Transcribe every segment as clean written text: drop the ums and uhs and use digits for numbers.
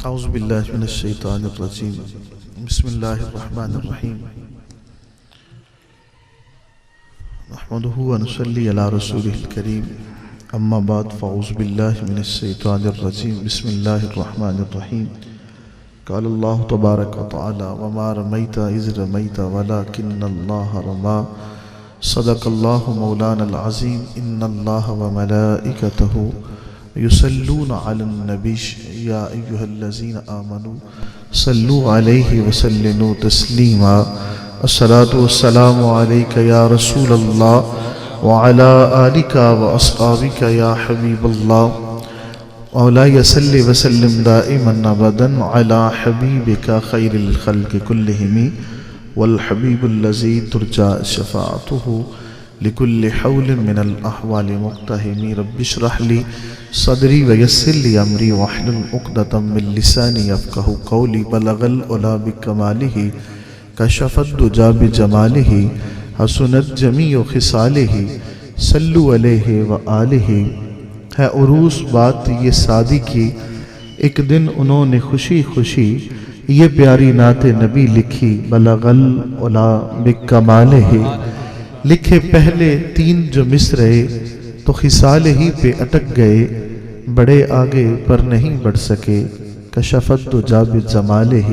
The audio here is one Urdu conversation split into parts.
اعوذ باللہ من الشیطان الرجیم بسم اللہ الرحمن الرحیم نحمده ونصلی علی رسولہ الکریم اما بعد فاعوذ باللہ من الشیطان الرجیم بسم اللہ الرحمن الرحیم قال اللہ تبارک وتعالی وما رمیت اذ رمیت ولکن اللہ رما صدق اللہ مولانا العظیم ان اللہ وملائکتہ یصلون علی النبی یا ایہا الذین آمنوا صلوا علیہ وسلموا تسلیما الصلاة والسلام علیک یا رسول اللہ وعلی آلک واصحابک یا حبیب اللہ مولاي صل وسلم دائما ابدا على حبيبك خير الخلق كلهم والحبيب الذي ترجى شفاعته لكل حول من الأحوال مقتهم رب اشرح لي صدري ويسر لي أمري واحلل عقدة من لساني يفقهوا قولي بلغ العلا بكماله كشف الدجى بجماله حسنت جميع خصاله صلوا عليه وآله ہے عروس بات یہ سادی کی ایک دن انہوں نے خوشی خوشی یہ پیاری نعت نبی لکھی بلغ العلا بکمالہ لکھے پہلے تین جو مصرے تو خصال ہی پہ اٹک گئے بڑے آگے پر نہیں بڑھ سکے کشفت دجا بجمالہ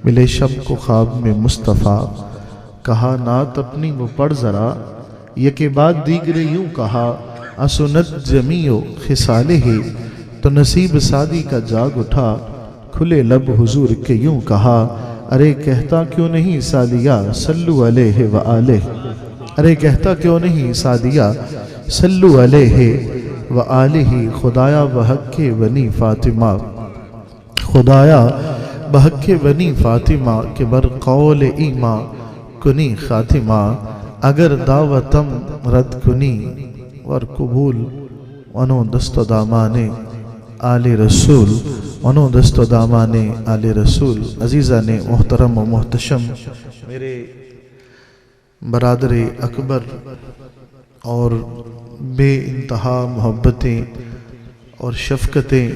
ملے شب کو خواب میں مصطفیٰ کہا نعت اپنی وہ پڑھ ذرا یہ کے بعد دیگرے یوں کہا اسنت جمیع خصالہ تو نصیب سادی کا جاگ اٹھا کھلے لب حضور کے یوں کہا ارے کہتا کیوں نہیں سادیہ صلو علیہ وآلہ ارے کہتا کیوں نہیں سادیہ صلو علیہ وآلہ خدایا بحق بنی فاطمہ خدایا بحق بنی فاطمہ کہ بر قول ایماں کنی خاتمہ اگر دعوتم رد کنی اور قبول انو دست و دامان آل رسول انو دست و دامان آل رسول عزیزہ نے محترم و محتشم میرے برادر اکبر اور بے انتہا محبتیں اور شفقتیں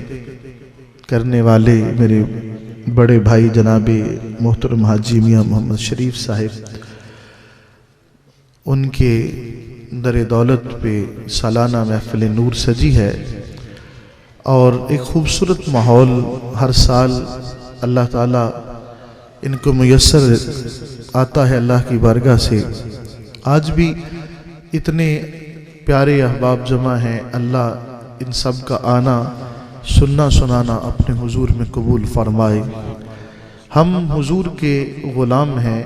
کرنے والے میرے بڑے بھائی جناب محترم حاجی میاں محمد شریف صاحب ان کے در دولت پہ سالانہ محفل نور سجی ہے اور ایک خوبصورت ماحول ہر سال اللہ تعالیٰ ان کو میسر آتا ہے اللہ کی بارگاہ سے آج بھی اتنے پیارے احباب جمع ہیں اللہ ان سب کا آنا سننا سنانا اپنے حضور میں قبول فرمائے ہم حضور کے غلام ہیں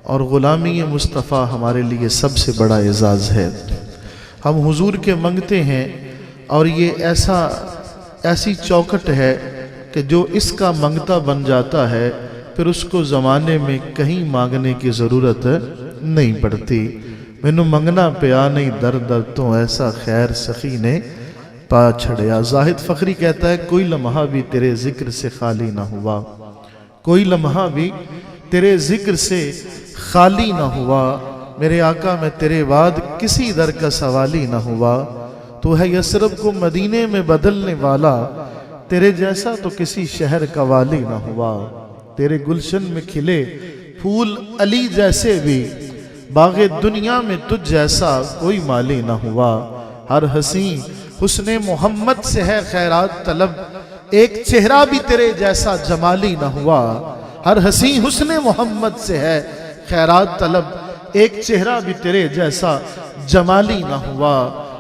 اور غلامی مصطفیٰ ہمارے لیے سب سے بڑا اعزاز ہے ہم حضور کے منگتے ہیں اور یہ ایسی چوکٹ ہے کہ جو اس کا منگتا بن جاتا ہے پھر اس کو زمانے میں کہیں مانگنے کی ضرورت نہیں پڑتی مینوں منگنا پیا نہیں در در تو ایسا خیر سخی نے پا چھڑیا زاہد فخری کہتا ہے کوئی لمحہ بھی تیرے ذکر سے خالی نہ ہوا کوئی لمحہ بھی تیرے ذکر سے خالی نہ ہوا میرے آقا میں تیرے بعد کسی در کا سوالی نہ ہوا تو ہے یثرب کو مدینے میں بدلنے والا تیرے جیسا تو کسی شہر کا والی نہ ہوا تیرے گلشن میں کھلے پھول علی جیسے بھی باغ دنیا میں تجھ جیسا کوئی مالی نہ ہوا ہر حسین حسن محمد سے ہے خیرات طلب ایک چہرہ بھی تیرے جیسا جمالی نہ ہوا ہر حسین حسن محمد سے ہے خیرات طلب ایک چہرہ بھی تیرے جیسا جمالی نہ ہوا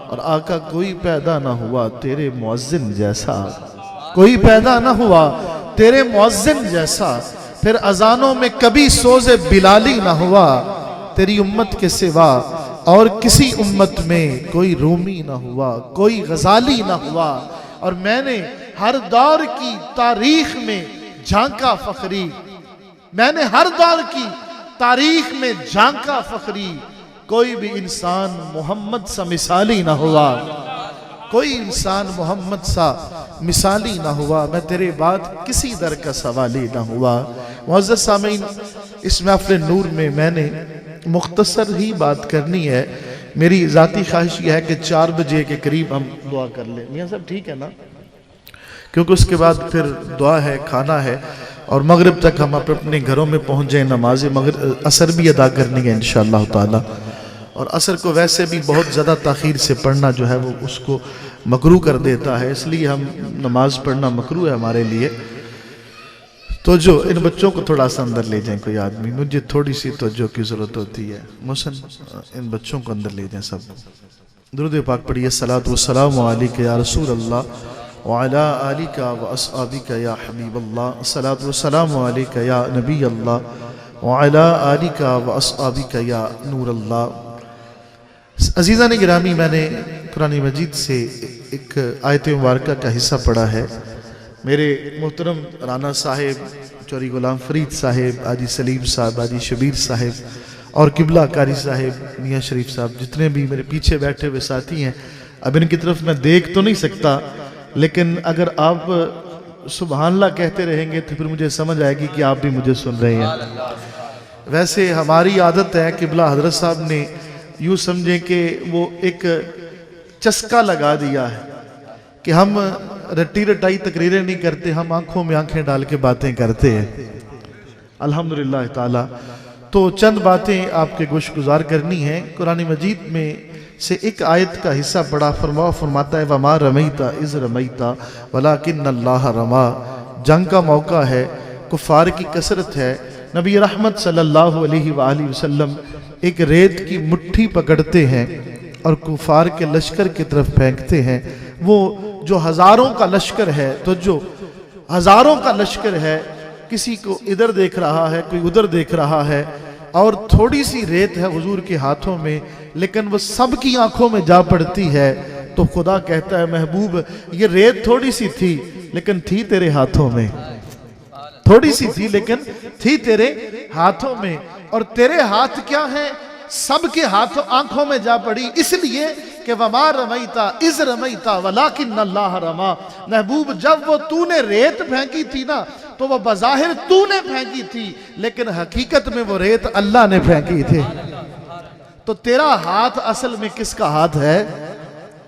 اور آقا کوئی پیدا نہ ہوا تیرے مؤذن جیسا کوئی پیدا نہ ہوا تیرے مؤذن جیسا پھر اذانوں میں کبھی سوز بلالی نہ ہوا تیری امت کے سوا اور کسی امت میں کوئی رومی نہ ہوا کوئی غزالی نہ ہوا اور میں نے ہر دور کی تاریخ میں جھانکا فخری میں نے ہر دور کی تاریخ میں جھانکا فخری کوئی بھی انسان محمد سا مثالی نہ ہوا کوئی انسان محمد سا مثالی نہ ہوا میں تیرے بعد کسی در کا سوالی نہ ہوا معزز سامعین اس محفل نور میں نے مختصر ہی بات کرنی ہے میری ذاتی خواہش یہ ہے کہ 4 بجے کے قریب ہم دعا کر لیں میاں صاحب ٹھیک ہے نا کیونکہ اس کے بعد پھر دعا ہے، کھانا ہے، اور مغرب تک ہم اپنے گھروں میں پہنچ جائیں. نماز عصر بھی ادا کرنی ہے انشاءاللہ تعالی. اور عصر کو ویسے بھی بہت زیادہ تاخیر سے پڑھنا جو ہے وہ اس کو مکروہ کر دیتا ہے، اس لیے ہم نماز پڑھنا مکروہ ہے ہمارے لیے. تو جو ان بچوں کو تھوڑا سا اندر لے جائیں کوئی آدمی، مجھے تھوڑی سی توجہ کی ضرورت ہوتی ہے. محسن ان بچوں کو اندر لے جائیں سب کو. درود پاک پڑھیے. الصلاۃ والسلام علیک یا رسول اللہ وعلی آلک واصحابک یا حبیب اللہ. الصلاۃ والسلام علیک یا نبی اللہ وعلی آلک واصحابک یا نور اللہ. عزیزان گرامی، میں نے قرآن مجید سے ایک آیت مبارکہ کا حصہ پڑھا ہے. میرے محترم رانا صاحب، چوری غلام فرید صاحب، حاجی سلیم صاحب، حاجی شبیر صاحب اور قبلہ قاری صاحب، میاں شریف صاحب، جتنے بھی میرے پیچھے بیٹھے ہوئے ساتھی ہیں، اب ان کی طرف میں دیکھ تو نہیں سکتا، لیکن اگر آپ سبحان اللہ کہتے رہیں گے تو پھر مجھے سمجھ آئے گی کہ آپ بھی مجھے سن رہے ہیں. ویسے ہماری عادت ہے، قبلہ حضرت صاحب نے یوں سمجھیں کہ وہ ایک چسکا لگا دیا ہے کہ ہم رٹی رٹائی تقریریں نہیں کرتے، ہم آنکھوں میں آنکھیں ڈال کے باتیں کرتے ہیں. الحمدللہ تعالی. تو چند باتیں آپ کے گوش گزار کرنی ہیں. قرآن مجید میں سے ایک آیت کا حصہ پڑھا. فرماتا ہے وَمَا رَمَيْتَ إِذْ رَمَيْتَ وَلَكِنَّ اللَّهَ رَمَا. جنگ کا موقع ہے، کفار کی کثرت ہے. نبی رحمت صلی اللہ علیہ وآلہ وسلم ایک ریت کی مٹھی پکڑتے ہیں اور کفار کے لشکر کی طرف پھینکتے ہیں. وہ جو ہزاروں کا لشکر ہے، تو جو ہزاروں کا لشکر ہے، کسی کو ادھر دیکھ رہا ہے، کوئی ادھر دیکھ رہا ہے، اور تھوڑی سی ریت ہے حضور کے ہاتھوں میں، لیکن وہ سب کی آنکھوں میں جا پڑتی ہے. تو خدا کہتا ہے محبوب یہ ریت تھوڑی سی تھی لیکن تھی تیرے ہاتھوں میں، تھوڑی سی تھی لیکن تھی تیرے ہاتھوں میں. اور تیرے ہاتھ کیا ہیں؟ سب کے ہاتھوں آنکھوں میں جا پڑی، اس لیے کہ وَمَا رَمَيْتَ إِذْ رَمَيْتَ وَلَكِنَّ اللَّهَ رَمَا. محبوب جب وہ تو نے ریت پھینکی تھی نا تو وہ بظاہر تو نے پھینکی تھی، لیکن حقیقت میں وہ ریت اللہ نے پھینکی تھی. تو تیرا ہاتھ اصل میں کس کا ہاتھ ہے؟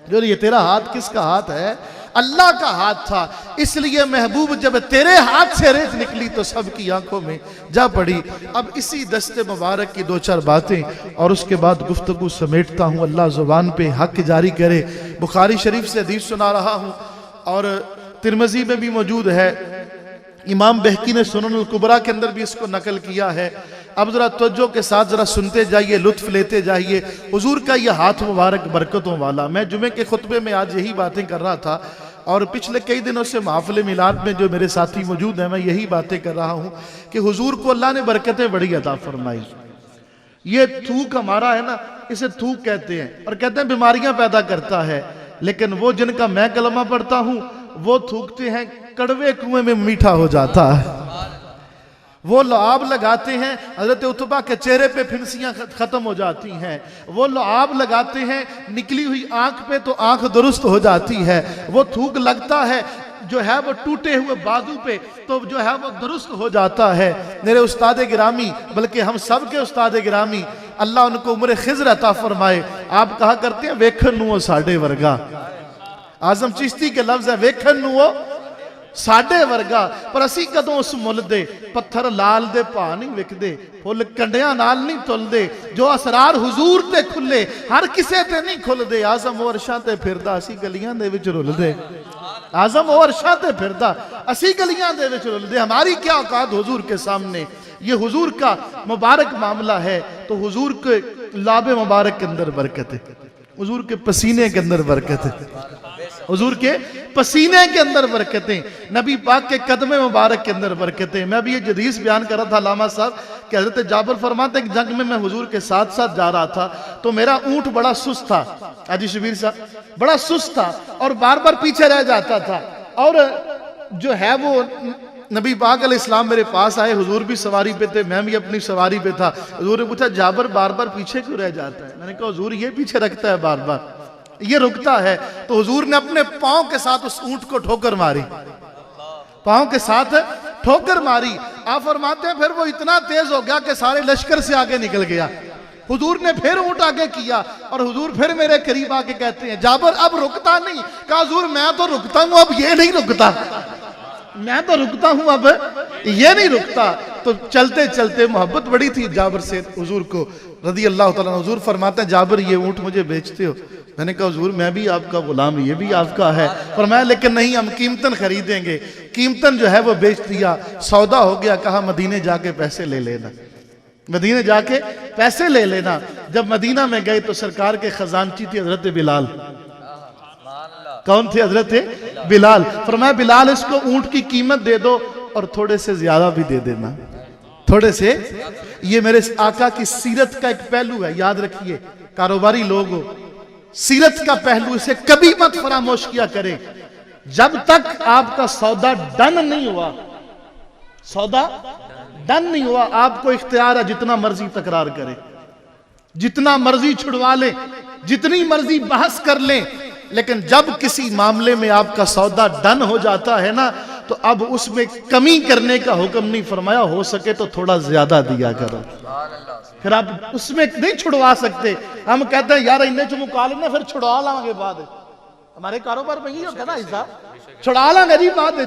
جو یہ تیرا ہاتھ کس کا ہاتھ ہے؟ اللہ کا ہاتھ تھا. اس لیے محبوب جب تیرے ہاتھ سے ریت نکلی تو سب کی آنکھوں میں جا پڑی. اب اسی دست مبارک کی دو چار باتیں اور اس کے بعد گفتگو سمیٹتا ہوں. اللہ زبان پہ حق جاری کرے. بخاری شریف سے حدیث سنا رہا ہوں اور ترمذی میں بھی موجود ہے. امام بہقی نے سنن الکبریٰ کے اندر بھی اس کو نقل کیا ہے. اب ذرا توجہ کے ساتھ ذرا سنتے جائیے، لطف لیتے جائیے. حضور کا یہ ہاتھ مبارک برکتوں والا. میں جمعے کے خطبے میں آج یہی باتیں کر رہا تھا اور پچھلے کئی دنوں سے محافل میلاد میں جو میرے ساتھی موجود ہیں میں یہی باتیں کر رہا ہوں کہ حضور کو اللہ نے برکتیں بڑی عطا فرمائی. یہ تھوک ہمارا ہے نا، اسے تھوک کہتے ہیں اور کہتے ہیں بیماریاں پیدا کرتا ہے، لیکن وہ جن کا میں کلمہ پڑھتا ہوں وہ تھوکتے ہیں کڑوے کنویں میں میٹھا ہو جاتا ہے. وہ لعاب لگاتے ہیں، حضرت عتبہ کے چہرے پہ پھنسیاں ختم ہو جاتی ہیں. وہ لعاب لگاتے ہیں نکلی ہوئی آنکھ پہ تو آنکھ درست ہو جاتی ہے. وہ تھوک لگتا ہے جو ہے وہ ٹوٹے ہوئے بازو پہ تو جو ہے وہ درست ہو جاتا ہے. میرے استاد گرامی، بلکہ ہم سب کے استاد گرامی، اللہ ان کو عمر خضر عطا فرمائے، آپ کہا کرتے ہیں ویکھن نو ساڈے ورگا. اعظم چشتی کے لفظ ہے ویکھن نو ساڈے ورگا. پر اسی کدوں اس مل دے پتھر لال دے پا نہیں وک دے، پھل کنڈیاں نال نہیں تل دے. جو اسرار حضور تے کھلے ہر کسے تے نہیں کھل دے. اعظم وہ عرشاں تے پھردا اسی گلیاں دے وچ رل دے. اعظم وہ عرشاں تے پھردا اسی گلیاں دے وچ رل دے. ہماری کیا اوقات حضور کے سامنے. یہ حضور کا مبارک معاملہ ہے. تو حضور کے لاب مبارک کے اندر برکت ہے، حضور کے پسینے کے اندر برکت ہے، حضور کے پسینے کے اندر برکتیں، نبی پاک کے قدم مبارک کے اندر برکتیں. میں بھی یہ حدیث بیان کر رہا تھا علامہ صاحب کہ حضرت جابر فرماتے ہیں کہ جنگ میں حضور کے ساتھ ساتھ جا رہا تھا تو میرا اونٹ بڑا سست تھا. حاجی شبیر صاحب بڑا سست تھا اور بار بار پیچھے رہ جاتا تھا. اور جو ہے وہ نبی پاک علیہ السلام میرے پاس آئے، حضور بھی سواری پہ تھے، میں بھی اپنی سواری پہ تھا. حضور نے پوچھا جابر بار بار پیچھے کیوں رہ جاتا ہے؟ میں نے کہا حضور یہ پیچھے رکھتا ہے بار بار، یہ رکتا ہے. تو حضور نے اپنے پاؤں کے ساتھ اس اونٹ کو ٹھوکر ماری، پاؤں کے ساتھ ٹھوکر ماری. آپ فرماتے ہیں پھر وہ اتنا تیز ہو گیا کہ سارے لشکر سے آگے نکل گیا. حضور نے پھر اونٹ آگے کیا اور حضور پھر میرے قریب آ کے کہتے ہیں جابر اب رکتا نہیں. کہا حضور میں تو رکتا ہوں اب یہ نہیں رکتا, میں تو رکتا ہوں اب یہ نہیں رکتا. تو چلتے چلتے محبت بڑی تھی جابر سے حضور کو رضی اللہ تعالیٰ عنہ. حضور فرماتے ہیں جابر یہ اونٹ مجھے بیچتے ہو؟ میں نے کہا حضور میں بھی آپ کا غلام, یہ بھی آپ کا ہے. فرمایا لیکن نہیں, ہم قیمتاً خریدیں گے. قیمتاً جو ہے وہ بیچ دیا, سودا ہو گیا. کہا مدینے جا کے پیسے لے لینا, مدینے جا کے پیسے لے لینا. جب مدینہ میں گئے تو سرکار کے خزانچی تھی حضرت بلال. کون تھے؟ حضرت بلال. فرمایا بلال اس کو اونٹ کی قیمت دے دو اور تھوڑے سے زیادہ بھی دے دینا, تھوڑے سے. یہ میرے آقا کی سیرت کا ایک پہلو ہے, یاد رکھیے. کاروباری لوگ ہو, سیرت کا پہلو اسے کبھی مت فراموش کیا کریں. جب تک آپ کا سودا ڈن نہیں ہوا, سودا ڈن نہیں ہوا, آپ کو اختیار ہے جتنا مرضی تکرار کرے, جتنا مرضی چھڑوا لیں, جتنی مرضی بحث کر لیں. لیکن جب کسی معاملے میں آپ کا سودا ڈن ہو جاتا ہے نا, تو اب اس میں کمی کرنے کا حکم نہیں فرمایا. ہو سکے تو تھوڑا زیادہ دیا کرو, پھر آپ اس میں نہیں چھڑوا سکتے. ہم کہتے ہیں یار انہیں جو مکا لینا پھر چھڑوا لیں گے بعد. ہمارے کاروبار میں یہ ہوتا ہے نا ایسا, چھڑا لیں گے جی بعد.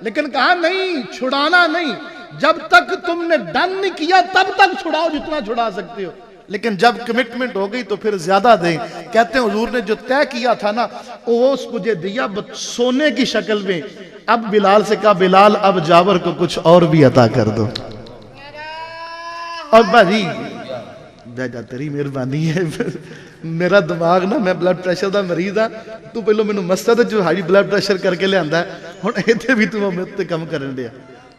لیکن کہا نہیں, چھڑانا نہیں. جب تک تم نے ڈن نہیں کیا تب تک چھڑاؤ جتنا چھڑا سکتے ہو. لیکن جب کمٹمنٹ ہو گئی تو پھر زیادہ دیں. کہتے ہیں حضور نے جو طے کیا تھا نا وہ اس مجھے دیا سونے کی شکل میں. اب بلال سے کہا بلال اب جابر کو کچھ اور بھی عطا کر دو. اور بھائی تیری مہربانی ہے, میرا دماغ نا, میں بلڈ پریشر دا مریض ہاں. تو پہلو مینوں مسجد جو ہائی بلڈ پریشر کر کے لے آندا ہے, ہن ایتھے بھی تو امت تے کم کرن دیا.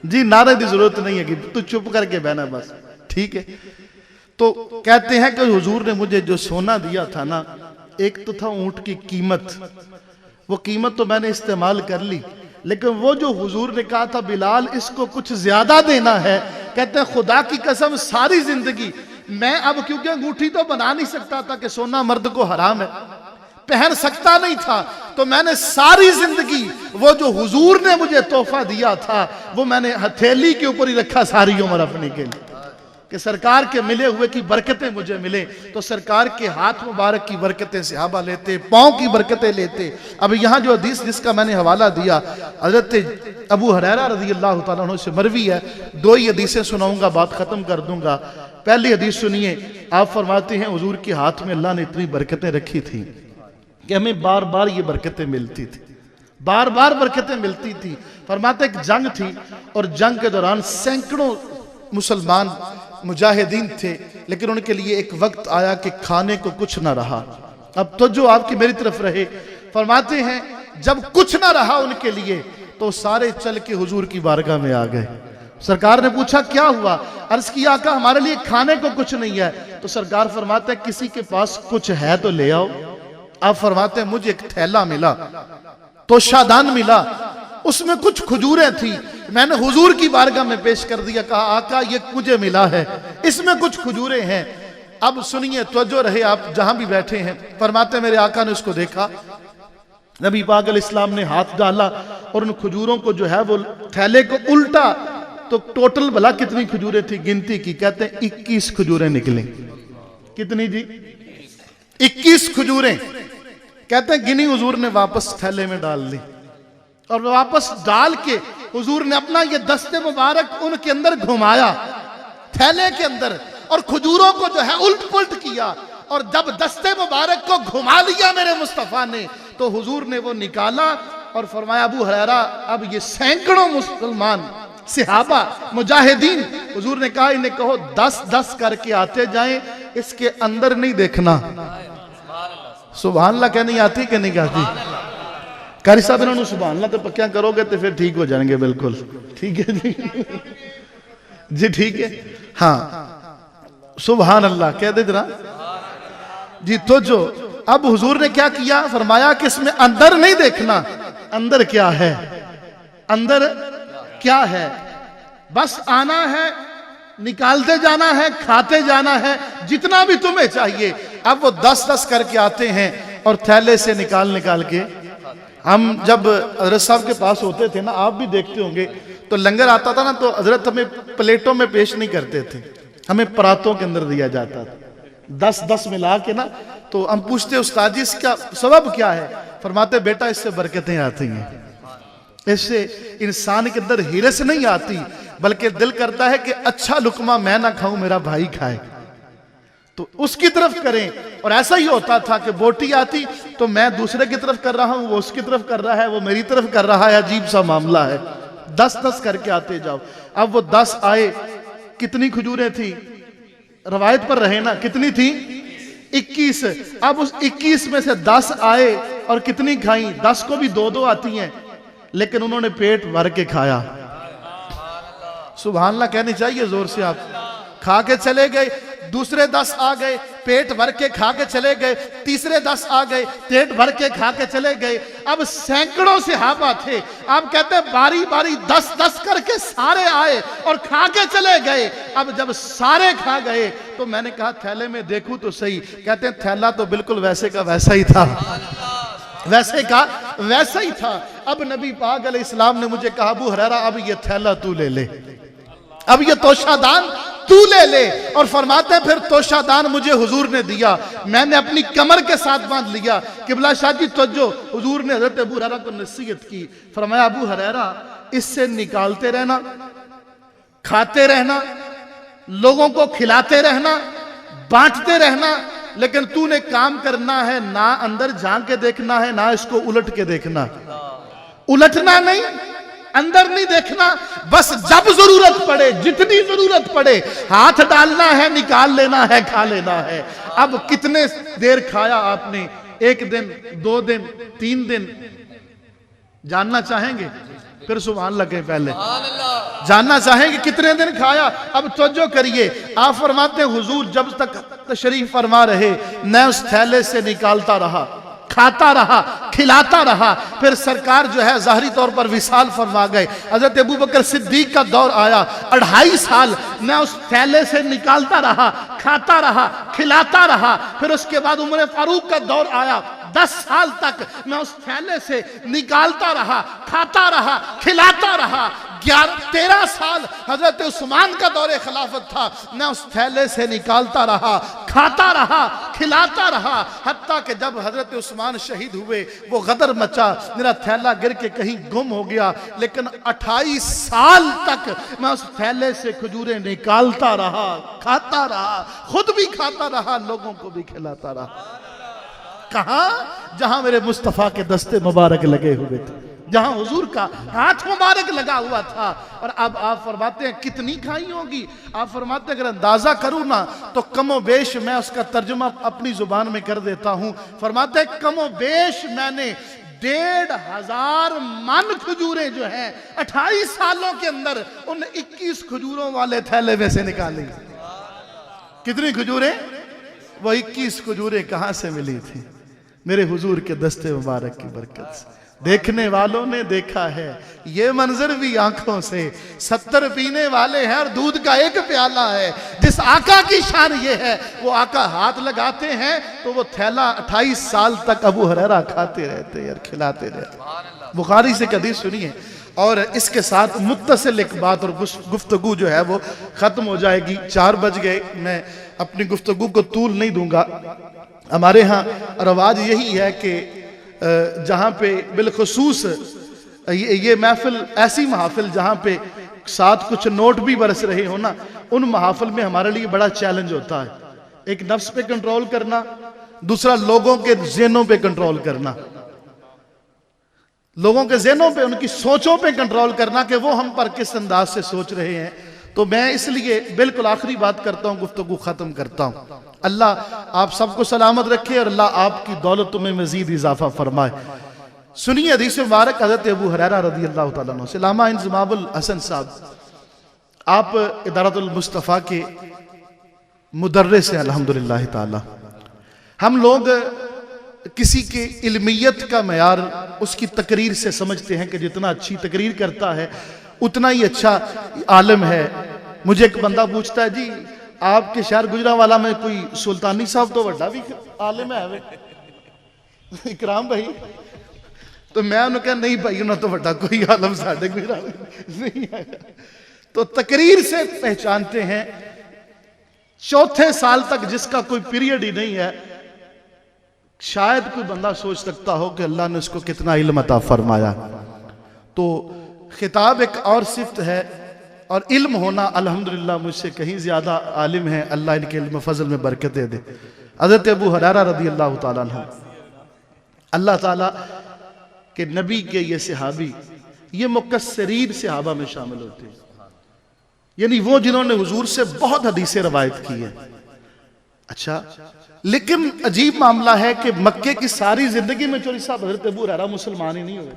جی نعرے دی ضرورت نہیں ہے کہ تو چپ کر کے بہنا بس, ٹھیک ہے. تو کہتے ہیں کہ حضور نے مجھے جو سونا دیا تھا نا, ایک تو تھا اونٹ کی قیمت, وہ قیمت تو میں نے استعمال کر لی. لیکن وہ جو حضور نے کہا تھا بلال اس کو کچھ زیادہ دینا ہے, کہتے ہیں خدا کی قسم ساری زندگی میں اب, کیونکہ انگوٹھی تو بنا نہیں سکتا تھا کہ سونا مرد کو حرام ہے, پہن سکتا نہیں تھا, تو میں نے ساری زندگی وہ جو حضور نے مجھے تحفہ دیا تھا وہ میں نے ہتھیلی کے اوپر ہی رکھا ساری عمر اپنے کے لیے, کہ سرکار کے ملے ہوئے کی برکتیں مجھے ملے. تو سرکار کے ہاتھ مبارک کی برکتیں صحابہ لیتے, پاؤں کی برکتیں لیتے. اب یہاں جو حدیث جس کا میں نے حوالہ دیا حضرت ابو ہریرہ رضی اللہ تعالیٰ عنہ سے مروی ہے. دو ہی حدیثیں سناؤں گا, بات ختم کر دوں گا. پہلی حدیث سنیے, آپ فرماتے ہیں حضور کے ہاتھ میں اللہ نے اتنی برکتیں رکھی تھی کہ ہمیں بار بار یہ برکتیں ملتی تھی, بار بار برکتیں ملتی تھی. فرماتے ایک جنگ تھی اور جنگ کے دوران سینکڑوں مسلمان مجاہدین تھے, لیکن ان کے لیے ایک وقت آیا کہ کھانے کو کچھ نہ رہا. اب تو جو آپ کی میری طرف رہے, فرماتے ہیں جب کچھ نہ رہا ان کے لیے تو سارے چل کے حضور کی بارگاہ میں آ گئے. سرکار نے پوچھا کیا ہوا؟ عرض کیا آقا ہمارے لیے کھانے کو کچھ نہیں ہے. تو سرکار فرماتے ہیں کسی کے پاس کچھ ہے تو لے آؤ. آپ فرماتے ہیں مجھے ایک تھیلا ملا, تو شادان ملا, اس میں کچھ کھجوریں تھی. میں نے حضور کی بارگاہ میں پیش کر دیا, کہا آقا یہ مجھے ملا ہے, اس میں کچھ کھجوریں ہیں. اب سنیے, توجہ رہے آپ جہاں بھی بیٹھے ہیں. فرماتے ہیں میرے آقا نے اس کو دیکھا, نبی پاک علیہ السلام نے ہاتھ ڈالا اور ان کھجوروں کو جو ہے وہ تھیلے کو الٹا, تو ٹوٹل بھلا کتنی کھجوریں تھی گنتی کی؟ کہتے ہیں 21 کھجوریں نکلیں. کتنی جی؟ 21 کھجوریں. کہتے ہیں گنی حضور نے واپس تھیلے میں ڈال لی, اور واپس ڈال کے حضور نے اپنا یہ دست مبارک ان کے اندر گھمایا تھیلے کے اندر, اور کھجوروں کو جو ہے الٹ پلٹ کیا. اور جب دست مبارک کو گھما لیا میرے مصطفیٰ نے, تو حضور نے وہ نکالا اور فرمایا ابو ہریرہ اب یہ سینکڑوں مسلمان صحابہ مجاہدین, حضور نے کہا انہیں کہو 10-10 کر کے آتے جائیں, اس کے اندر نہیں دیکھنا. سبحان اللہ کہنی آتی کہ نہیں کہتی؟ قاری صاحب انہوں نے سبحان اللہ تو پکیاں کرو گے تو پھر ٹھیک ہو جائیں گے. بالکل ٹھیک ہے جی, جی ٹھیک ہے. ہاں سبحان اللہ کہہ دے ذرا جی. تو جو اب حضور نے کیا کیا, فرمایا کہ اس میں اندر نہیں دیکھنا, اندر کیا ہے, اندر کیا ہے, بس آنا ہے, نکالتے جانا ہے, کھاتے جانا ہے جتنا بھی تمہیں چاہیے. اب وہ 10-10 کر کے آتے ہیں اور تھیلے سے نکال کے. ہم جب حضرت صاحب کے پاس ہوتے تھے نا, آپ بھی دیکھتے ہوں گے, تو لنگر آتا تھا نا, تو حضرت ہمیں پلیٹوں میں پیش نہیں کرتے تھے, ہمیں پراتوں کے اندر دیا جاتا تھا. 10 10 ملا کے نا. تو ہم پوچھتے استاد جی اس کا سبب کیا ہے؟ فرماتے بیٹا اس سے برکتیں آتی ہیں، اس سے انسان کے اندر ہرس نہیں آتی، بلکہ دل کرتا ہے کہ اچھا لقمہ میں نہ کھاؤں میرا بھائی کھائے، تو اس کی طرف کریں. اور ایسا ہی ہوتا تھا کہ بوٹی آتی تو میں دوسرے کی طرف کر رہا ہوں، وہ اس کی طرف کر رہا ہے، وہ میری طرف کر رہا ہے. عجیب سا معاملہ ہے. 10 10 کر کے آتے جاؤ. اب وہ 10 آئے، کتنی کھجوریں تھی؟ روایت پر رہے نا، کتنی تھی؟ 21. اب اس 21 میں سے 10 آئے اور کتنی کھائیں؟ 10 کو بھی 2 2 آتی ہیں، لیکن انہوں نے پیٹ بھر کے کھایا. سبحان اللہ کہنی چاہیے زور سے. آپ کھا کے چلے گئے. دوسرے 10 آ گئے، پیٹ بھر کے کھا کے چلے گئے. تیسرے 10 آ گئے، پیٹ بھر کے کھا کے چلے گئے. اب سینکڑوں صحابہ تھے. آپ کہتے ہیں باری باری 10 10 کر کے سارے آئے اور کھا کے چلے گئے. اب جب سارے کھا گئے تو میں نے کہا تھیلے میں دیکھوں تو صحیح. کہتے ہیں تھیلا تو بالکل ویسے کا ویسا ہی تھا، ویسے کا ویسا ہی تھا. اب نبی پاک علیہ السلام نے مجھے کہا ابو ہریرہ اب یہ تھیلا تو لے لے، اب یہ توشہ دان تو لے لے. اور فرماتے ہیں پھر توشہ دان مجھے حضور نے دیا، میں نے اپنی کمر کے ساتھ باندھ لیا. قبلہ شاہ جی توجہ، حضور نے حضرت ابو ہریرہ کو نصیحت کی. فرمایا ابو ہریرہ اس سے نکالتے رہنا، کھاتے رہنا، لوگوں کو کھلاتے رہنا، بانٹتے رہنا، لیکن تو نے کام کرنا ہے نہ اندر جھانک کے دیکھنا ہے، نہ اس کو الٹ کے دیکھنا. الٹنا نہیں، اندر نہیں دیکھنا، بس جب ضرورت پڑے، جتنی ضرورت پڑے ہاتھ ڈالنا ہے، نکال لینا ہے، کھا لینا ہے. اب کتنے دیر کھایا آپ نے؟ 1 دن، 2 دن، 3 دن؟ جاننا چاہیں گے؟ پھر سبحان اللہ کہیں پہلے. جاننا چاہیں گے کتنے دن کھایا؟ اب توجہ کریے. آپ فرماتے ہیں حضور جب تک تشریف فرما رہے میں اس تھیلے سے نکالتا رہا، کھاتا رہا، کھلاتا رہا. پھر سرکار جو ہے ظاہری طور پر وصال فرما گئے. حضرت ابوبکر صدیق کا دور آیا، 2.5 سال میں اس تھیلے سے نکالتا رہا، کھاتا رہا، کھلاتا رہا. پھر اس کے بعد عمر فاروق کا دور آیا، 10 سال تک میں اس تھیلے سے نکالتا رہا، کھاتا رہا، کھلاتا رہا. 13 سال حضرت عثمان کا دور خلافت تھا، میں اس تھیلے سے نکالتا رہا، کھاتا رہا، کھلاتا رہا. حتیٰ کہ جب حضرت عثمان شہید ہوئے وہ غدر مچا، میرا تھیلا گر کے کہیں گم ہو گیا، لیکن 28 سال تک میں اس تھیلے سے کھجوریں نکالتا رہا، کھاتا رہا، خود بھی کھاتا رہا، لوگوں کو بھی کھلاتا رہا. کہاں؟ جہاں میرے مصطفیٰ کے دستے مبارک لگے ہوئے تھے، جہاں حضور کا ہاتھ مبارک لگا ہوا تھا. اور اب آپ فرماتے ہیں کتنی کھائی ہوگی؟ آپ فرماتے ہیں اگر اندازہ کروں نا تو کم و بیش میں اس کا ترجمہ اپنی زبان میں کر دیتا ہوں. فرماتے ہیں کم و بیش میں نے 1,500 من کھجوریں جو ہیں 28 سالوں کے اندر ان 21 کھجوروں والے تھیلے میں سے نکالی. کتنی کھجوریں؟ وہ 21 کھجوریں کہاں سے ملی تھی؟ میرے حضور کے دستے مبارک کی برکت سے. دیکھنے والوں نے دیکھا ہے یہ منظر بھی آنکھوں سے. 70 پینے والے ہیں اور دودھ کا 1 پیالہ ہے. جس آقا کی شان یہ ہے وہ آقا ہاتھ لگاتے ہیں تو وہ تھیلا 28 سال تک ابو ہریرہ کھاتے رہتے اور کھلاتے رہتے. بخاری سے حدیث سنیے. اور اس کے ساتھ متصل ایک بات اور گفتگو جو ہے وہ ختم ہو جائے گی. 4 بج گئے. میں اپنی گفتگو کو طول نہیں دوں گا. ہمارے ہاں رواج یہی ہے کہ جہاں پہ بالخصوص یہ محفل ایسی محافل جہاں پہ ساتھ کچھ نوٹ بھی برس رہے ہو نا، ان محافل میں ہمارے لیے بڑا چیلنج ہوتا ہے. ایک نفس پہ کنٹرول کرنا، دوسرا لوگوں کے ذہنوں پہ کنٹرول کرنا، لوگوں کے ذہنوں پہ، ان کی سوچوں پہ کنٹرول کرنا کہ وہ ہم پر کس انداز سے سوچ رہے ہیں. تو میں اس لیے بالکل آخری بات کرتا ہوں، گفتگو ختم کرتا ہوں. اللہ آپ سب کو سلامت رکھے اور اللہ آپ کی دولت میں مزید اضافہ فرمائے. سنیے حدیث مبارک حضرت ابو ہریرہ رضی اللہ تعالیٰ عنہ سے. علامہ انضمام الحسن صاحب آپ ادارت المصطفیٰ کے مدرس ہیں الحمدللہ تعالیٰ. ہم لوگ کسی کے علمیت کا معیار اس کی تقریر سے سمجھتے ہیں کہ جتنا اچھی تقریر کرتا ہے اتنا ہی اچھا عالم ہے. مجھے ایک بندہ پوچھتا ہے جی آپ کے شہر گجرانوالہ میں کوئی سلطانی صاحب تو وڈا بھی عالم ہے اکرام بھائی؟ تو میں انہوں کہا نہیں بھائی انہوں تو وڈا کوئی عالم ساڑھے گجرانوالہ نہیں ہے. تو تقریر سے پہچانتے ہیں. چوتھے سال تک جس کا کوئی پیریڈ ہی نہیں ہے، شاید کوئی بندہ سوچ سکتا ہو کہ اللہ نے اس کو کتنا علم عطا فرمایا۔ تو خطاب ایک اور صفت ہے، اور علم ہونا الحمدللہ مجھ سے کہیں زیادہ عالم ہے، اللہ ان کے علم فضل میں برکتیں دے۔ حضرت ابو ہریرہ رضی اللہ تعالیٰ عنہ، اللہ تعالیٰ کہ نبی کے یہ صحابی یہ مکثرین صحابہ میں شامل ہوتے ہیں، یعنی وہ جنہوں نے حضور سے بہت حدیثیں روایت کی ہیں۔ اچھا، لیکن عجیب معاملہ ہے کہ مکے کی ساری زندگی میں چوری صاحب حضرت ابو ہریرہ مسلمان ہی نہیں ہوئے،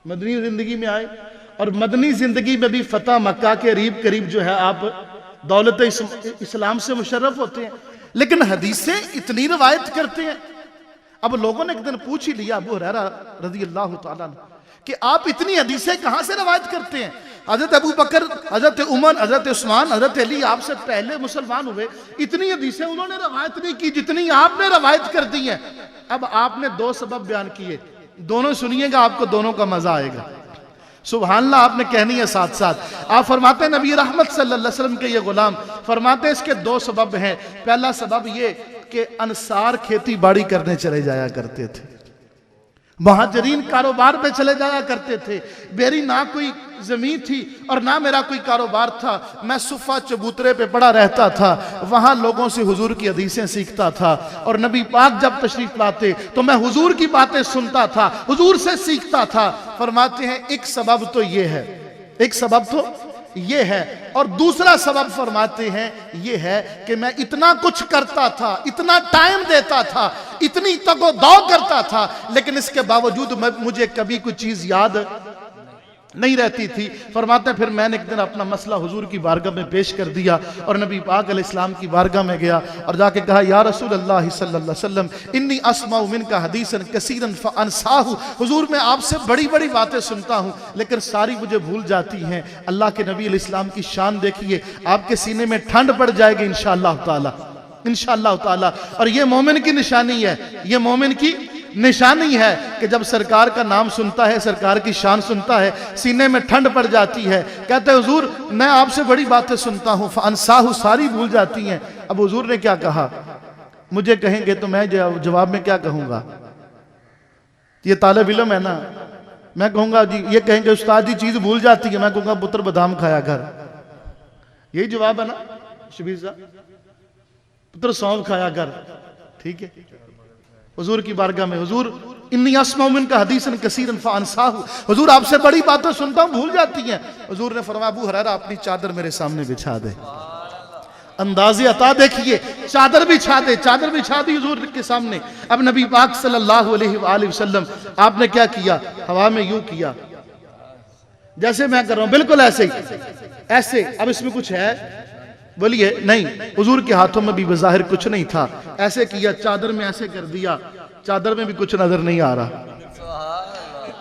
مدنی زندگی میں آئے، اور مدنی زندگی میں بھی فتح مکہ کے قریب جو ہے آپ دولت اسلام سے مشرف ہوتے ہیں، لیکن حدیثیں اتنی روایت کرتے ہیں۔ اب لوگوں نے ایک دن پوچھ ہی لیا ابو ہریرہ رضی اللہ تعالیٰ عنہ کہ آپ اتنی حدیثیں کہاں سے روایت کرتے ہیں؟ حضرت ابو بکر، حضرت عمر، حضرت عثمان، حضرت علی آپ سے پہلے مسلمان ہوئے، اتنی حدیثیں انہوں نے روایت نہیں کی جتنی آپ نے روایت کر دی ہیں۔ اب آپ نے دو سبب بیان کیے، دونوں سنیے گا، آپ کو دونوں کا مزہ آئے گا۔ سبحان اللہ آپ نے کہنی ہے ساتھ ساتھ۔ آپ فرماتے ہیں نبی رحمت صلی اللہ علیہ وسلم کے یہ غلام فرماتے ہیں اس کے دو سبب ہیں۔ پہلا سبب یہ کہ انصار کھیتی باڑی کرنے چلے جایا کرتے تھے، مہاجرین کاروبار پہ چلے جایا کرتے تھے۔ میری نہ کوئی زمین تھی اور نہ میرا کوئی کاروبار تھا، میں صفہ چبوترے پہ پڑا رہتا تھا، وہاں لوگوں سے حضور کی حدیثیں سیکھتا تھا، اور نبی پاک جب تشریف لاتے تو میں حضور کی باتیں سنتا تھا، حضور سے سیکھتا تھا۔ فرماتے ہیں ایک سبب تو یہ ہے، ایک سبب تو یہ ہے، اور دوسرا سبب فرماتے ہیں یہ ہے کہ میں اتنا کچھ کرتا تھا، اتنا ٹائم دیتا تھا، اتنی تگ و دو کرتا تھا، لیکن اس کے باوجود مجھے کبھی کوئی چیز یاد نہیں رہتی تھی۔ فرماتے ہیں پھر میں نے ایک دن اپنا مسئلہ حضور کی بارگاہ میں پیش کر دیا، اور نبی پاک علیہ السلام کی بارگاہ میں گیا اور جا کے کہا یا رسول اللہ صلی اللہ علیہ وسلم انی اسمع منک حدیثا کثیرا فانساہ، حضور میں آپ سے بڑی بڑی باتیں سنتا ہوں لیکن ساری مجھے بھول جاتی ہیں۔ اللہ کے نبی علیہ السلام کی شان دیکھیے، آپ کے سینے میں ٹھنڈ پڑ جائے گی انشاءاللہ تعالی، انشاءاللہ تعالی۔ اور یہ مومن کی نشانی ہے، یہ مومن کی نشانی ہے کہ جب سرکار کا نام سنتا ہے، سرکار کی شان سنتا ہے، سینے میں ٹھنڈ پڑ جاتی ہے۔ کہتے ہیں حضور میں آپ سے بڑی باتیں سنتا ہوں، فانساہ، ساری بھول جاتی ہیں۔ اب حضور نے کیا کہا؟ مجھے کہیں گے تو میں جواب میں کیا کہوں گا؟ یہ طالب علم ہے نا، میں کہوں گا جی، یہ کہیں گے استاد جی چیز بھول جاتی ہے، میں کہوں گا پتر بادام کھایا گھر، یہی جواب ہے نا شبیر صاحب، پتر سونف کھایا گھر، ٹھیک ہے۔ حضور کی بارگاہ میں حضور انی اسمع منک حدیثا کثیرا فانساہ، حضور آپ سے بڑی باتیں سنتا ہوں بھول جاتی ہیں۔ حضور نے فرمایا ابو ہریرہ اپنی چادر میرے سامنے بچھا دے۔ انداز عطا دیکھیے، چادر بچھا دے، چادر بچھا دی حضور کے سامنے۔ اب نبی پاک صلی اللہ علیہ وآلہ وسلم آپ نے کیا کیا؟ ہوا میں یوں کیا جیسے میں کر رہا ہوں، بالکل ایسے ہی، ایسے۔ اب اس میں کچھ ہے؟ بولیے نہیں، حضور کے ہاتھوں میں بھی بظاہر کچھ نہیں تھا، ایسے کیا، چادر میں ایسے کر دیا، چادر میں بھی کچھ نظر نہیں آ رہا،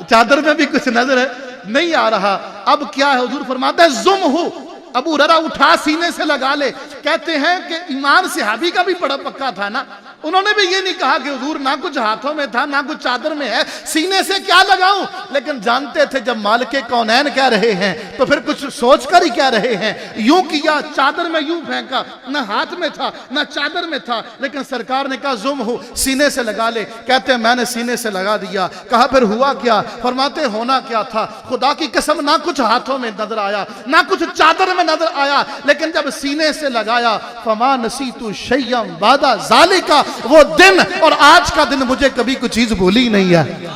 چادر میں بھی کچھ نظر نہیں آ رہا۔ اب کیا ہے؟ حضور فرماتا ہے زم ہو، ابو ہریرہ اٹھا سینے سے لگا لے۔ کہتے ہیں کہ ایمان صحابی کا بھی بڑا پکا تھا نا، انہوں نے بھی یہ نہیں کہا کہ حضور نہ کچھ ہاتھوں میں تھا نہ کچھ چادر میں ہے، سینے سے کیا لگاؤں، لیکن جانتے تھے جب مالک کونین کہہ رہے ہیں تو پھر کچھ سوچ کر ہی کہہ رہے ہیں۔ یوں کیا، چادر میں یوں پھینکا، نہ ہاتھ میں تھا نہ چادر میں تھا، لیکن سرکار نے کہا زم ہو، سینے سے لگا لے۔ کہتے ہیں میں نے سینے سے لگا دیا۔ کہا پھر ہوا کیا؟ فرماتے ہونا کیا تھا؟ خدا کی قسم نہ کچھ ہاتھوں میں نظر آیا نہ کچھ چادر میں نظر آیا، لیکن جب سینے سے لگایا فما نسیت شیئا بعد ذالک، وہ دن اور آج کا دن مجھے کبھی کوئی چیز بھولی نہیں ہے،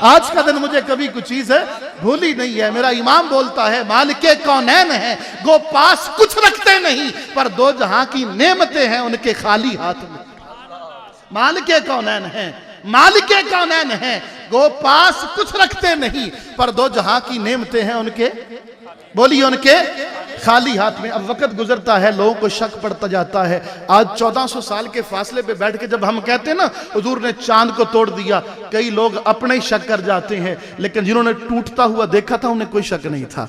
آج کا دن مجھے کبھی کوئی چیز بھولی نہیں ہے۔ میرا امام بولتا ہے مالک کونین ہے، گو پاس کچھ رکھتے نہیں پر دو جہاں کی نعمتیں ہیں ان کے خالی ہاتھ میں۔ مالک کونین ہیں، مالک کونین ہیں، گو پاس کچھ رکھتے نہیں پر دو جہاں کی نعمتیں ہیں ان کے، بولیے ان کے خالی ہاتھ میں۔ اب وقت گزرتا ہے، لوگوں کو شک پڑتا جاتا ہے۔ آج 1400 سال کے فاصلے پہ بیٹھ کے جب ہم کہتے ہیں نا حضور نے چاند کو توڑ دیا، کئی لوگ اپنے ہی شک کر جاتے ہیں، لیکن جنہوں نے ٹوٹتا ہوا دیکھا تھا انہیں کوئی شک نہیں تھا۔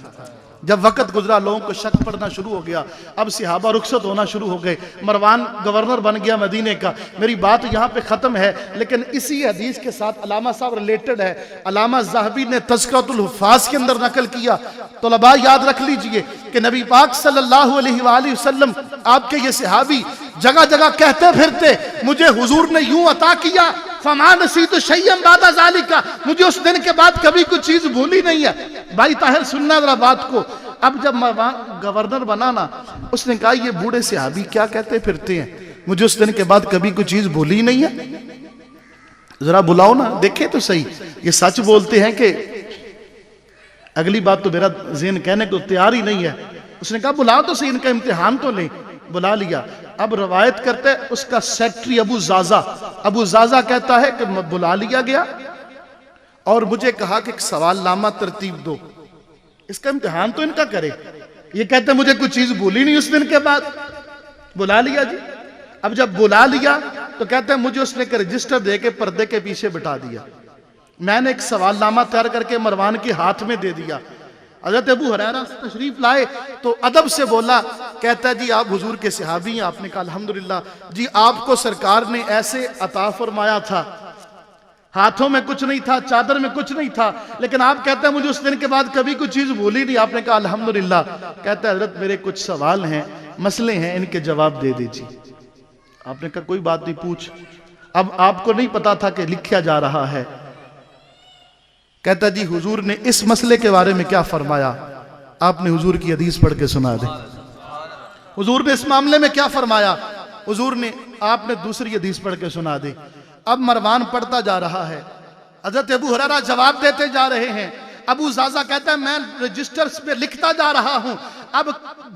جب وقت گزرا لوگوں کو شک پڑنا شروع ہو گیا، اب صحابہ رخصت ہونا شروع ہو گئے، مروان گورنر بن گیا مدینے کا۔ میری بات یہاں پہ ختم ہے، لیکن اسی حدیث کے ساتھ علامہ صاحب ریلیٹڈ ہے، علامہ ذہبی نے تذکرۃ الحفاظ کے اندر نقل کیا۔ طلباء یاد رکھ لیجئے کہ نبی پاک صلی اللہ علیہ وآلہ وسلم آپ کے یہ صحابی جگہ جگہ کہتے پھرتے مجھے حضور نے یوں عطا کیا، فما نسیت شیئا بعد ذالک، مجھے اس دن کے بعد کبھی کوئی چیز بھولی نہیں ہے۔ بھائی طاہر سننا ذرا بات کو۔ اب جب گورنر بنا نا، اس نے کہا یہ بوڑھے صحابی کیا کہتے پھرتے ہیں، مجھے اس دن کے بعد کبھی کوئی چیز بھولی نہیں ہے، ذرا بلاؤ نا دیکھیں تو صحیح یہ سچ بولتے ہیں کہ اگلی بات تو میرا ذہن کہنے کو تیار ہی نہیں ہے۔ اس نے کہا بلاؤ تو صحیح، ان کا امتحان تو لیں۔ بلا لیا۔ اب روایت کرتے اس کا سیکٹری ابو زازا کہتا ہے کہ بلا لیا گیا اور مجھے کہا کہ ایک سوال نامہ ترتیب دو، اس کا امتحان تو ان کا کرے۔ یہ کہتے مجھے کوئی چیز بھولی نہیں اس دن کے بعد۔ بلا لیا جی۔ اب جب بلا لیا تو کہتے ہیں مجھے اس نے ایک رجسٹر دے کے پردے کے پیچھے بٹھا دیا، میں نے ایک سوال نامہ تیار کر کے مروان کے ہاتھ میں دے دیا۔ حضرت ابو ہریرہ تشریف لائے تو ادب سے بولا، کہتا ہے جی آپ حضور کے صحابی ہیں؟ آپ نے کہا الحمدللہ۔ جی آپ کو سرکار نے ایسے عطا فرمایا تھا، ہاتھوں میں کچھ نہیں تھا، چادر میں کچھ نہیں تھا، لیکن آپ کہتے ہیں مجھے اس دن کے بعد کبھی کوئی چیز بھولی نہیں۔ آپ نے کہا الحمدللہ۔ کہتا ہے حضرت میرے کچھ سوال ہیں، مسئلے ہیں، ان کے جواب دے دیجیے۔ آپ نے کہا کوئی بات نہیں، پوچھ۔ اب آپ کو نہیں پتا تھا کہ لکھا جا رہا ہے۔ کہتا جی حضور نے اس مسئلے کے بارے میں کیا فرمایا؟ آپ نے حضور کی حدیث پڑھ کے سنا دے۔ حضور نے اس معاملے میں کیا فرمایا؟ حضور نے آپ نے دوسری حدیث پڑھ کے سنا دی۔ اب مروان پڑھتا جا رہا ہے، حضرت ابو ہریرہ جواب دیتے جا رہے ہیں۔ ابو زازا کہتا ہے میں رجسٹرز پہ لکھتا جا رہا ہوں، اب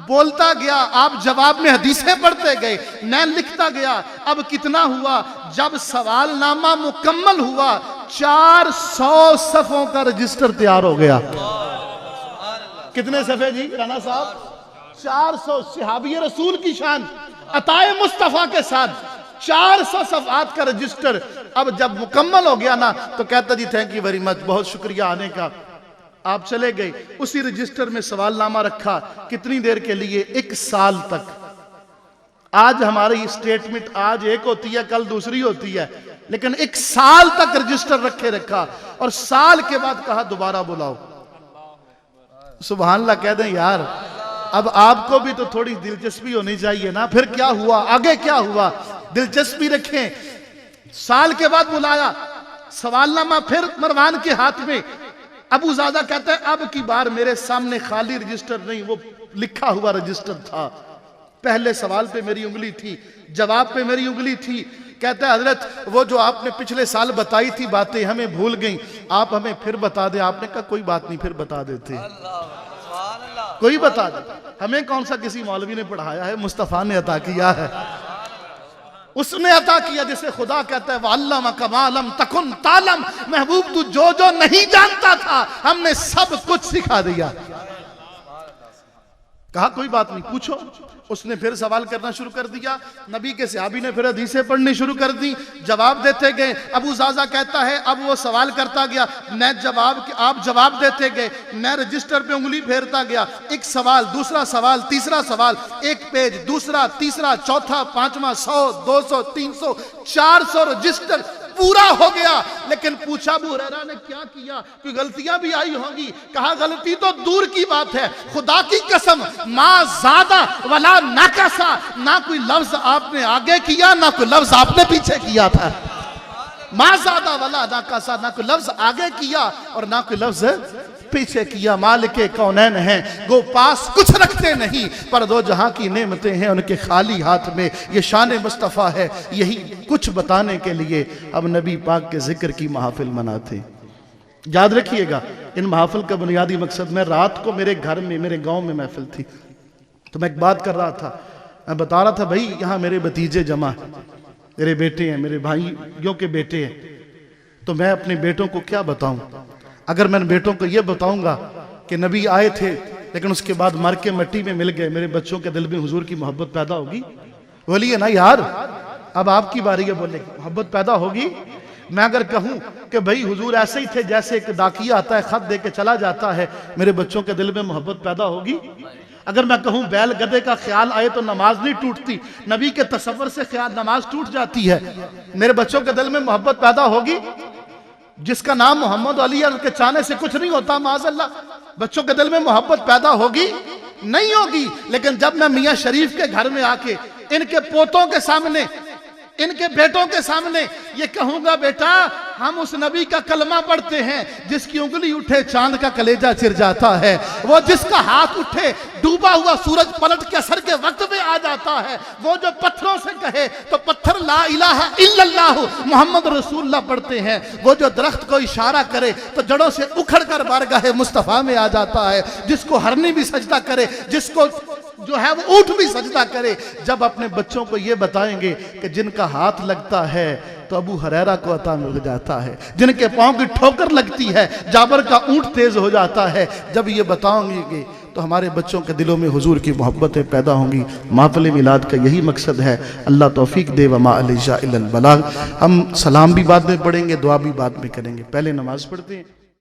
بولتا گیا، آپ جواب میں حدیثیں پڑھتے گئے، میں لکھتا گیا۔ اب کتنا ہوا؟ جب سوال نامہ مکمل ہوا 400 صفوں کا رجسٹر تیار ہو گیا۔ کتنے صفحے جی رانا صاحب؟ 400۔ صحابی رسول کی شان، عطائے مصطفیٰ کے ساتھ 400 صفحات کا رجسٹر۔ اب جب مکمل ہو گیا نا تو کہتا جی تھینک یو ویری مچ، بہت شکریہ آنے کا۔ آپ چلے گئے، اسی رجسٹر میں سوال نامہ رکھا، کتنی دیر کے لیے؟ 1 سال تک۔ آج ہماری اسٹیٹمنٹ آج ایک ہوتی ہے، کل دوسری ہوتی ہے، لیکن 1 سال تک رجسٹر رکھے رکھا، اور سال کے بعد کہا دوبارہ بلاؤ۔ سبحان اللہ کہہ دیں یار، اب آپ کو بھی تو تھوڑی دلچسپی ہونی چاہیے نا۔ پھر کیا ہوا؟ آگے کیا ہوا؟ دلچسپی رکھیں۔ سال کے بعد بلایا، سوال نامہ پھر مروان کے ہاتھ میں۔ ابو زادہ کہتا ہے اب کی بار میرے سامنے خالی رجسٹر نہیں، وہ لکھا ہوا رجسٹر تھا۔ پہلے سوال پہ میری انگلی تھی، جواب پہ میری انگلی تھی۔ کہتا ہے حضرت وہ جو آپ نے پچھلے سال بتائی تھی باتیں ہمیں بھول گئیں، آپ ہمیں پھر بتا دیں۔ آپ نے کہا کوئی بات نہیں، پھر بتا دیتے، کوئی بتا دے۔ ہمیں کون سا کسی مولوی نے پڑھایا ہے، مصطفیٰ نے عطا کیا ہے، اس نے عطا کیا جسے خدا کہتا ہے وَعَلَّمَكَ مَا لَمْ تَكُنْ تَعْلَمْ۔ محبوب تو جو جو نہیں جانتا تھا ہم نے سب کچھ سکھا دیا۔ کہا کوئی بات نہیں، پوچھو۔ اس نے پھر سوال کرنا شروع کر دیا، نبی کے صحابی نے پھر حدیثیں پڑھنی شروع کر دی، جواب دیتے گئے۔ ابو زازا کہتا ہے اب وہ سوال کرتا گیا، میں آپ جواب دیتے گئے، میں رجسٹر پہ انگلی پھیرتا گیا، 1 سوال، دوسرا سوال، تیسرا سوال، 1 پیج، دوسرا، تیسرا، چوتھا، 5واں، 100، 200، 300، 400 رجسٹر پورا ہو گیا۔ لیکن پوچھا ابو ہریرہ نے کیا کیا؟ کوئی غلطیاں بھی آئی ہوں گی؟ کہا غلطی تو دور کی بات ہے، خدا کی قسم ما زادہ ولا ناقصا، نہ کوئی لفظ آپ نے آگے کیا نہ کوئی لفظ آپ نے پیچھے کیا تھا۔ ما زادہ ولا ناقصا، نہ کوئی لفظ آگے کیا اور نہ کوئی لفظ پیچھے کیا۔ مالک کونین ہیں، گو پاس کچھ رکھتے نہیں، پر دو جہاں کی نعمتیں ہیں ان کے خالی ہاتھ میں۔ یہ شان مصطفیٰ ہے، یہی کچھ بتانے کے لیے اب نبی پاک کے ذکر کی محافل مناتے۔ یاد رکھیے گا ان محافل کا بنیادی مقصد، میں رات کو میرے گھر میں میرے گاؤں میں محفل تھی تو میں ایک بات کر رہا تھا، میں بتا رہا تھا بھائی یہاں میرے بھتیجے جمع ہیں، میرے بیٹے ہیں، میرے بھائیوں کے بیٹے ہیں، تو میں اپنے بیٹوں کو کیا بتاؤں؟ اگر میں بیٹوں کو یہ بتاؤں گا کہ نبی آئے تھے لیکن اس کے بعد مر کے مٹی میں مل گئے، میرے بچوں کے دل میں حضور کی محبت پیدا ہوگی؟ بولیے نا یار، اب آپ کی باری ہے بولنے کی، محبت پیدا ہوگی؟ میں اگر کہوں کہ بھئی حضور ایسے ہی تھے جیسے ایک ڈاکیہ آتا ہے خط دے کے چلا جاتا ہے، میرے بچوں کے دل میں محبت پیدا ہوگی؟ اگر میں کہوں بیل گدے کا خیال آئے تو نماز نہیں ٹوٹتی، نبی کے تصور سے خیال نماز ٹوٹ جاتی ہے، میرے بچوں کے دل میں محبت پیدا ہوگی؟ جس کا نام محمد علی ہے اس کے چاہنے سے کچھ نہیں ہوتا، معاذ اللہ، بچوں کے دل میں محبت پیدا ہوگی؟ نہیں ہوگی، لیکن جب میں میاں شریف کے گھر میں آ کے ان کے پوتوں کے سامنے، ان کے بیٹوں کے سامنے یہ کہوں گا بیٹا ہم اس نبی کا کلمہ پڑھتے ہیں جس کی انگلی اٹھے چاند کا کلیجہ چر جاتا ہے، وہ جس کا ہاتھ اٹھے ڈوبا ہوا سورج پلٹ کے اثر کے وقت میں آ جاتا ہے، وہ جو پتھروں سے کہے تو پتھر لا الہ الا اللہ محمد رسول اللہ پڑھتے ہیں، وہ جو درخت کو اشارہ کرے تو جڑوں سے اکھڑ کر بارگاہ مصطفیٰ میں آ جاتا ہے، جس کو ہرنی بھی سجدہ کرے، جس کو جو ہے وہ اونٹ بھی سجدہ کرے۔ جب اپنے بچوں کو یہ بتائیں گے کہ جن کا ہاتھ لگتا ہے تو ابو ہریرہ کو عطا مل جاتا ہے، جن کے پاؤں کی ٹھوکر لگتی ہے جابر کا اونٹ تیز ہو جاتا ہے، جب یہ بتاؤں گے تو ہمارے بچوں کے دلوں میں حضور کی محبتیں پیدا ہوں گی۔ محفل میلاد کا یہی مقصد ہے، اللہ توفیق دے، وما علینا الا البلاغ۔ ہم سلام بھی بعد میں پڑھیں گے، دعا بھی بعد میں کریں گے، پہلے نماز پڑھتے ہیں۔